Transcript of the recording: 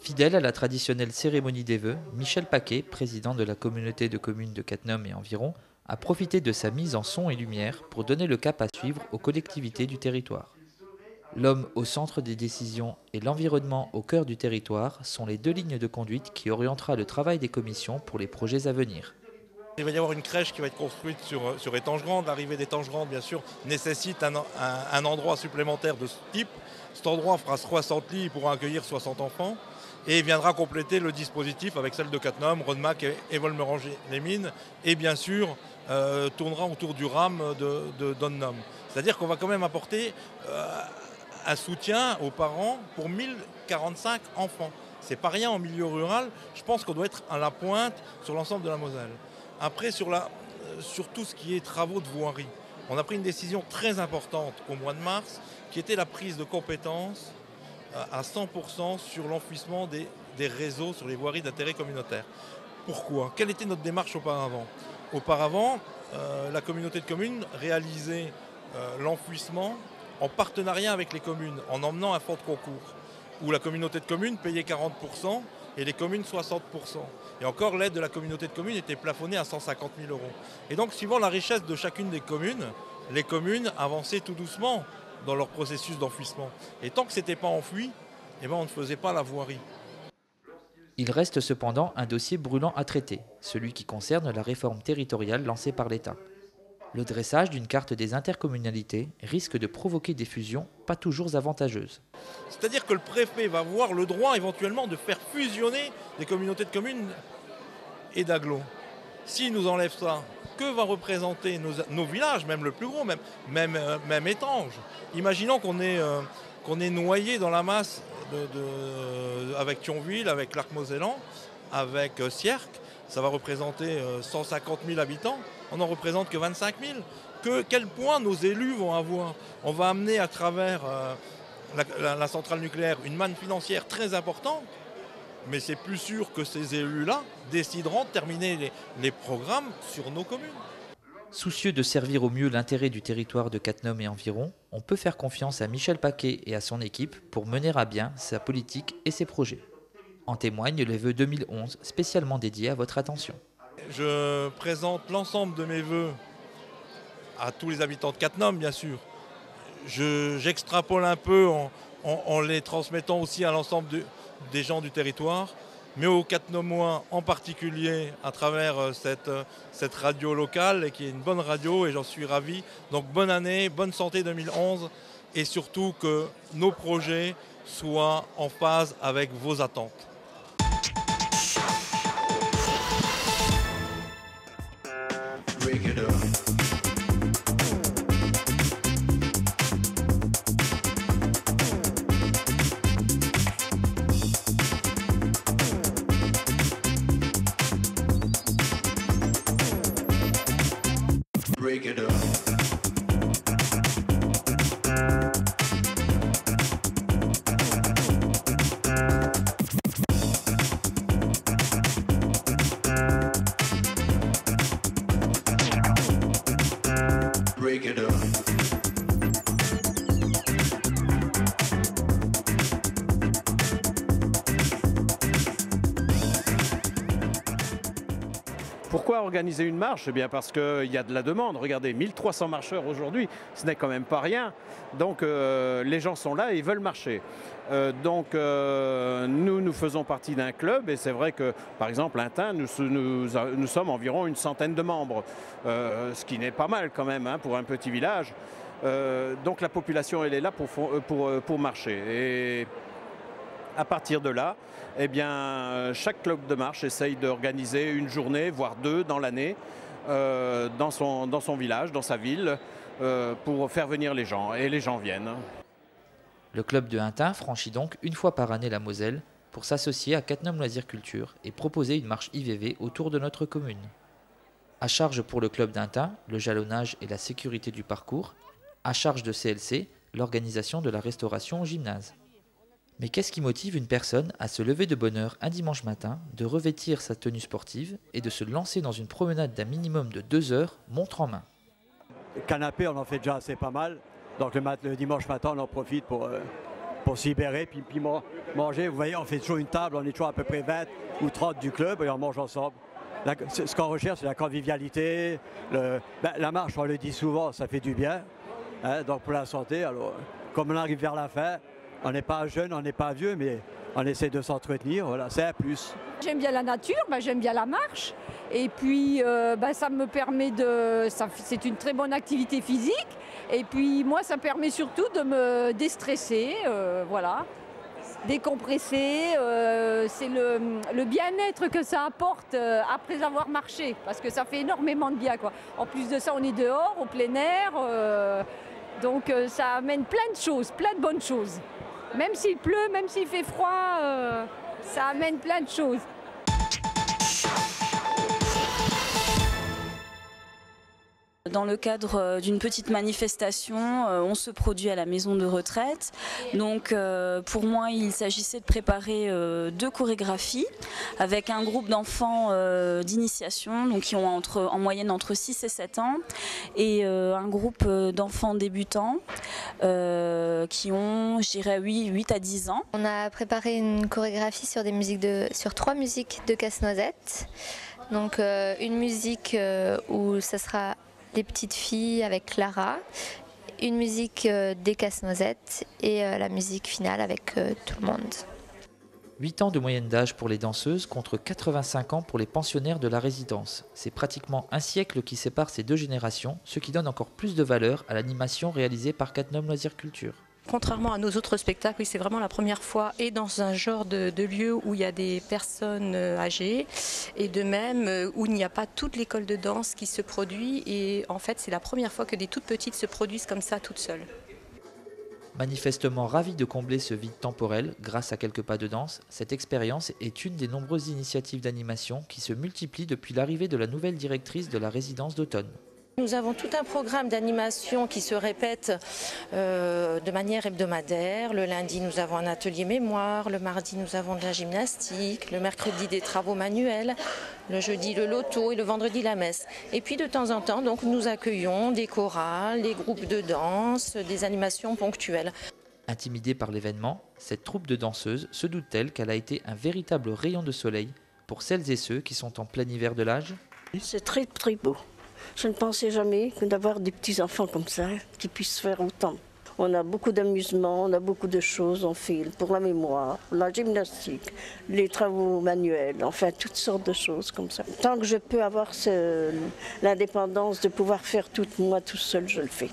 Fidèle à la traditionnelle cérémonie des vœux, Michel Paquet, président de la communauté de communes de Cattenom et environ, a profité de sa mise en son et lumière pour donner le cap à suivre aux collectivités du territoire. L'homme au centre des décisions et l'environnement au cœur du territoire sont les deux lignes de conduite qui orientera le travail des commissions pour les projets à venir. Il va y avoir une crèche qui va être construite sur Étangerande. L'arrivée d'Étangerande, bien sûr, nécessite un endroit supplémentaire de ce type. Cet endroit fera 60 lits, il pourra accueillir 60 enfants et viendra compléter le dispositif avec celle de Cattenom, Rodemack et Volmerange-les-Mines et bien sûr tournera autour du RAM de Donnum. C'est-à-dire qu'on va quand même apporter un soutien aux parents pour 1045 enfants. C'est pas rien en milieu rural. Je pense qu'on doit être à la pointe sur l'ensemble de la Moselle. Après, sur tout ce qui est travaux de voirie, on a pris une décision très importante au mois de mars, qui était la prise de compétences à 100% sur l'enfouissement des réseaux sur les voiries d'intérêt communautaire. Pourquoi? Quelle était notre démarche auparavant? Auparavant, la communauté de communes réalisait l'enfouissement en partenariat avec les communes, en emmenant un fonds de concours, où la communauté de communes payait 40% et les communes 60%. Et encore, l'aide de la communauté de communes était plafonnée à 150 000 €. Et donc, suivant la richesse de chacune des communes, les communes avançaient tout doucement dans leur processus d'enfouissement. Et tant que ce n'était pas enfoui, on ne faisait pas la voirie. Il reste cependant un dossier brûlant à traiter, celui qui concerne la réforme territoriale lancée par l'État. Le dressage d'une carte des intercommunalités risque de provoquer des fusions pas toujours avantageuses. C'est-à-dire que le préfet va avoir le droit éventuellement de faire fusionner des communautés de communes et d'agglos. S'il nous enlève ça, que va représenter nos villages, même le plus gros, même Étanges? Imaginons qu'on est noyé dans la masse avec Thionville, avec l'Arc-Mosellan, avec Sierck. Ça va représenter 150 000 habitants. On n'en représente que 25 000. Quel point nos élus vont avoir? On va amener à travers la centrale nucléaire une manne financière très importante, mais c'est plus sûr que ces élus-là décideront de terminer les programmes sur nos communes. Soucieux de servir au mieux l'intérêt du territoire de Cattenom et environ, on peut faire confiance à Michel Paquet et à son équipe pour mener à bien sa politique et ses projets. En témoignent les vœux 2011 spécialement dédiés à votre attention. Je présente l'ensemble de mes vœux à tous les habitants de Cattenom, bien sûr. J'extrapole un peu en les transmettant aussi à l'ensemble des gens du territoire, mais aux Cattenomois en particulier à travers cette radio locale, qui est une bonne radio et j'en suis ravi. Donc bonne année, bonne santé 2011 et surtout que nos projets soient en phase avec vos attentes. Break it up. Break it up. Break it up. Pourquoi organiser une marche? Eh bien parce qu'il y a de la demande. Regardez, 1300 marcheurs aujourd'hui, ce n'est quand même pas rien. Donc les gens sont là et ils veulent marcher. Nous faisons partie d'un club et c'est vrai que, par exemple, à Intin, nous sommes environ une centaine de membres, ce qui n'est pas mal quand même pour un petit village. Donc la population, elle est là pour marcher. Et à partir de là, eh bien, chaque club de marche essaye d'organiser une journée, voire deux dans l'année, dans son village, dans sa ville, pour faire venir les gens. Et les gens viennent. Le club de Intin franchit donc une fois par année la Moselle pour s'associer à Cattenom Loisirs Culture et proposer une marche IVV autour de notre commune. À charge pour le club d'Intin, le jalonnage et la sécurité du parcours. À charge de CLC, l'organisation de la restauration au gymnase. Mais qu'est-ce qui motive une personne à se lever de bonne heure un dimanche matin, de revêtir sa tenue sportive et de se lancer dans une promenade d'un minimum de 2 heures, montre en main? Le canapé, on en fait déjà assez pas mal. Donc le dimanche matin, on en profite pour pour se libérer, puis manger. Vous voyez, on fait toujours une table, on est toujours à peu près 20 ou 30 du club et on mange ensemble. Ce qu'on recherche, c'est la convivialité. La marche, on le dit souvent, ça fait du bien. Hein, donc pour la santé, alors, comme on arrive vers la fin, on n'est pas jeune, on n'est pas vieux, mais on essaie de s'entretenir, voilà, c'est un plus. J'aime bien la nature, j'aime bien la marche. Et puis, ça me permet c'est une très bonne activité physique. Et puis, moi, ça me permet surtout de me déstresser, voilà. Décompresser, c'est le bien-être que ça apporte après avoir marché, parce que ça fait énormément de bien, quoi. En plus de ça, on est dehors, au plein air, donc ça amène plein de choses, plein de bonnes choses. Même s'il pleut, même s'il fait froid, ça amène plein de choses. Dans le cadre d'une petite manifestation, on se produit à la maison de retraite. Donc pour moi, il s'agissait de préparer 2 chorégraphies avec un groupe d'enfants d'initiation, donc qui ont en moyenne entre 6 et 7 ans, et un groupe d'enfants débutants qui ont, je dirais, 8 à 10 ans. On a préparé une chorégraphie sur 3 musiques de Casse-Noisette. Donc une musique où ça sera les petites filles avec Clara, une musique des Casse-Noisette et la musique finale avec tout le monde. 8 ans de moyenne d'âge pour les danseuses contre 85 ans pour les pensionnaires de la résidence. C'est pratiquement un siècle qui sépare ces 2 générations, ce qui donne encore plus de valeur à l'animation réalisée par Cattenom Loisirs Culture. Contrairement à nos autres spectacles, oui, c'est vraiment la première fois et dans un genre de lieu où il y a des personnes âgées et de même où il n'y a pas toute l'école de danse qui se produit et en fait c'est la première fois que des toutes petites se produisent comme ça toutes seules. Manifestement ravi de combler ce vide temporel grâce à quelques pas de danse, cette expérience est une des nombreuses initiatives d'animation qui se multiplient depuis l'arrivée de la nouvelle directrice de la résidence d'automne. Nous avons tout un programme d'animation qui se répète de manière hebdomadaire. Le lundi, nous avons un atelier mémoire. Le mardi, nous avons de la gymnastique. Le mercredi, des travaux manuels. Le jeudi, le loto et le vendredi, la messe. Et puis, de temps en temps, donc, nous accueillons des chorales, des groupes de danse, des animations ponctuelles. Intimidée par l'événement, cette troupe de danseuses se doute-t-elle qu'elle a été un véritable rayon de soleil pour celles et ceux qui sont en plein hiver de l'âge? C'est très très beau. Je ne pensais jamais que d'avoir des petits-enfants comme ça, qui puissent faire autant. On a beaucoup d'amusement, on a beaucoup de choses, on fait pour la mémoire, la gymnastique, les travaux manuels, enfin toutes sortes de choses comme ça. Tant que je peux avoir l'indépendance de pouvoir faire tout moi tout seul, je le fais.